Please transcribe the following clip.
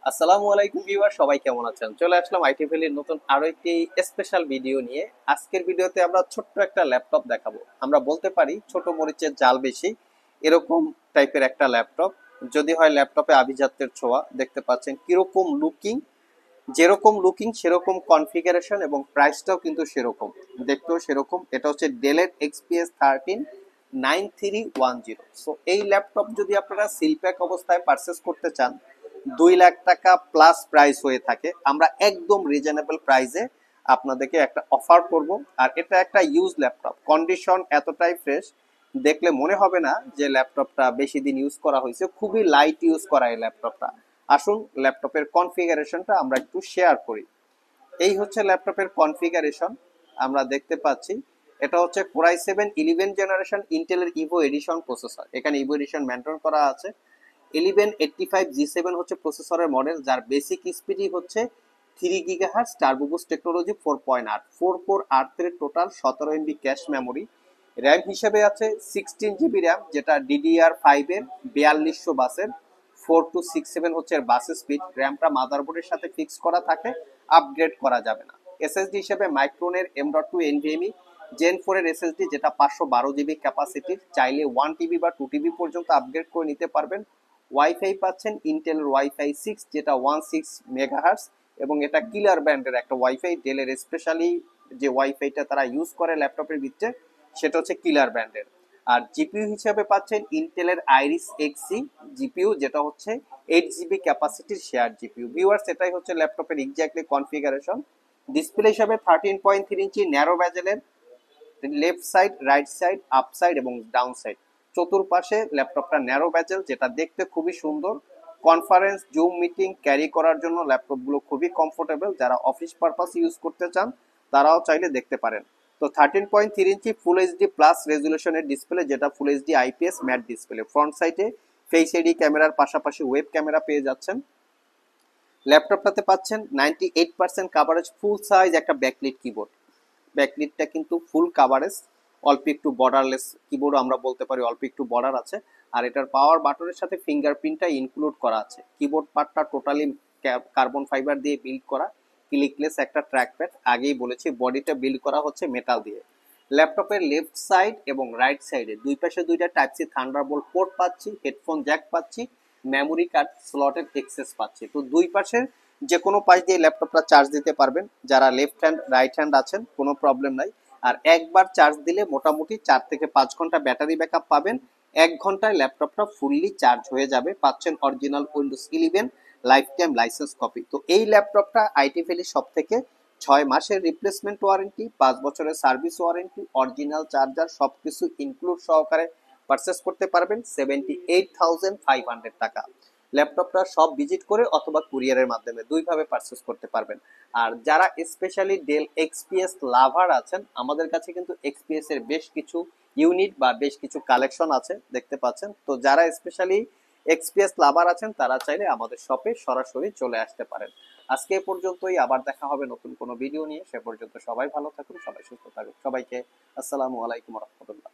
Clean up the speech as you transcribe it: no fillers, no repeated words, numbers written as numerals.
আসসালামু আলাইকুম ভিউয়ার, সবাই কেমন আছেন? চলে আসলাম আইটি ভ্যালির নতুন আরো একটি স্পেশাল ভিডিও নিয়ে। আজকের ভিডিওতে আমরা ছোট্ট একটা ল্যাপটপ দেখাবো। আমরা বলতে পারি ছোট মরিচের জাল বেশি, এরকম টাইপের একটা ল্যাপটপ। যদি হয় ল্যাপটপে আভিজাত্যের ছোঁয়া। দেখতে পাচ্ছেন কিরকম লুকিং, যেরকম লুকিং সেরকম কনফিগারেশন এবং প্রাইসটাও কিন্তু সেরকম, দেখতেও সেরকম। এটা হচ্ছে ডেলের এক্সপিএস 13 9310। সো এই ল্যাপটপ যদি আপনারা সিল প্যাক অবস্থায় পারচেস করতে চান, 2 লাখ টাকা প্লাস প্রাইস হয়ে থাকে। আমরা একদম রিজনেবল প্রাইসে আপনাদেরকে একটা অফার করব। আর এটা একটা ইউজ ল্যাপটপ, কন্ডিশন এতটাই ফ্রেশ, দেখলে মনে হবে না যে ল্যাপটপটা বেশি দিন ইউজ করা হয়েছে। খুবই লাইট ইউজ করা এই ল্যাপটপটা। আসুন ল্যাপটপের কনফিগারেশনটা আমরা একটু শেয়ার করি। এই হচ্ছে ল্যাপটপের কনফিগারেশন। আমরা দেখতে পাচ্ছি এটা হচ্ছে Core i7 11 জেনারেশন ইন্টেলের ইভো এডিশন প্রসেসর। এখানে ইভো এডিশন মেনটেন করা আছে। 1185 G7 হচ্ছে প্রসেসরের মডেল, যার বেসিক স্পিডই হচ্ছে 3 GHz turbo boost technology 4.8 4 total 17 MB cache memory. RAM হিসেবে আছে 16 GB র্যাম, যেটা DDR5 এর 4200 বাসের। 4267 হচ্ছে বাস স্পিড। র্যামটা মাদারবোর্ডের সাথে ফিক্স করা থাকে, আপগ্রেড করা যাবে না। এসএসডি হিসেবে মাইক্রোনের M.2 NVMe জেন 4 এর এসএসডি, যেটা 512 GB ক্যাপাসিটির। চাইলে 1 TB বা 2 TB পর্যন্ত আপগ্রেড করে নিতে পারবেন। ওয়াইফাই পাচ্ছেন ইন্টেলের ওয়াইফাই 6, যেটা 16 মেগাহার্টজ, এবং এটা কিলার ব্র্যান্ডের একটা ওয়াইফাই। ডেলের স্পেশালি যে ওয়াইফাইটা তারা ইউজ করে ল্যাপটপের ভিতরে, সেটা হচ্ছে কিলার ব্র্যান্ডের। আর জিপিইউ হিসেবে পাচ্ছেন ইন্টেলের আইরিস এক্সি জিপিইউ, যেটা হচ্ছে 8 GB ক্যাপাসিটির শেয়ার জিপিইউ। ভিউয়ার্স, এটাই হচ্ছে ল্যাপটপের এক্স্যাক্টলি কনফিগারেশন। ডিসপ্লে হিসাবে 13.3 ইঞ্চি ন্যারো ব্যাজেলের, left side, right side, up side এবং ডাউন সাইড চতুর্পাশে ল্যাপটপটা ন্যারো ব্যাজেল, যেটা দেখতে খুবই সুন্দর। কনফারেন্স, জুম মিটিং ক্যারি করার জন্য ল্যাপটপগুলো খুবই কমফোর্টেবল। যারা অফিস পারপাস ইউজ করতে চান তারাও চাইলে দেখতে পারেন। তো 13.3 ইঞ্চি ফুল এইচডি প্লাস রেজুলেশনের ডিসপ্লে, যেটা full HD IPS mat display. Front সাইডে ফেস আইডি ক্যামেরার পাশাপাশি ওয়েব ক্যামেরা পেয়ে যাচ্ছেন। ল্যাপটপটাতে পাচ্ছেন 98% কাভারেজ, ফুল সাইজ একটা ব্যাকলিট কিবোর্ড। ব্যাকলিটটা কিন্তু ফুল কাভারেজ। অল্প একটু বর্ডারলেস কিবোর্ড আমরা বলতে পারি, অল্প একটু বর্ডার আছে। আর এটার পাওয়ার বাটনের সাথে ফিঙ্গারপ্রিন্টটা ইনক্লুড করা আছে। কিবোর্ড পার্টটা টোটালি কার্বন ফাইবার দিয়ে বিল্ড করা, ক্লিকলেস একটা ট্র্যাকপ্যাড। আগেই বলেছি বডিটা বিল্ড করা হচ্ছে মেটাল দিয়ে। ল্যাপটপের লেফট সাইড এবং রাইট সাইডে দুই পাশে দুইটা টাইপ সি থান্ডারবোল্ট পোর্ট পাচ্ছি, হেডফোন জ্যাক পাচ্ছি, মেমোরি কার্ড স্লটের এক্সেস পাচ্ছি। তো দুই পাশের যে কোনো পাশ দিয়ে ল্যাপটপটা চার্জ দিতে পারবেন। যারা লেফট হ্যান্ড রাইট হ্যান্ড আছেন কোনো প্রবলেম নাই। আর একবার চার্জ দিলে মোটামুটি 4 থেকে 5 ঘন্টা ব্যাটারি ব্যাকআপ পাবেন। 1 ঘন্টায় ল্যাপটপটা ফুললি চার্জ হয়ে যাবে। পাচ্ছেন original Windows 11 life time licence copy. তো এই ল্যাপটপটা আইটি ভ্যালি সব থেকে 6 মাসের রিপ্লেসমেন্ট ওয়ারেন্টি, 5 বছরের সার্ভিস ওয়ারেন্টি, অরিজিনাল চার্জার সবকিছু ইনক্লুড সহকারে পারচেস করতে পারবেন 78,500 টাকা। ল্যাপটপটা সব ভিজিট করে অথবা কুরিয়ারের মাধ্যমে দুইভাবে পারচেস করতে পারবেন। আর যারা স্পেশালি ডেল এক্সপিএস লাভার আছেন, আমাদের কাছে কিন্তু এক্সপিএস এর বেশ কিছু ইউনিট বা বেশ কিছু কালেকশন আছে, দেখতে পাচ্ছেন। তো যারা স্পেশালি এক্সপিএস লাভার আছেন তারা চাইলে আমাদের শপে সরাসরি চলে আসতে পারেন। আজকে এ পর্যন্তই, আবার দেখা হবে নতুন কোনো ভিডিও নিয়ে। সে পর্যন্ত সবাই ভালো থাকুন, সবাই সুস্থ থাকুন। সবাইকে আসসালামু আলাইকুম রহমতুল্লাহ।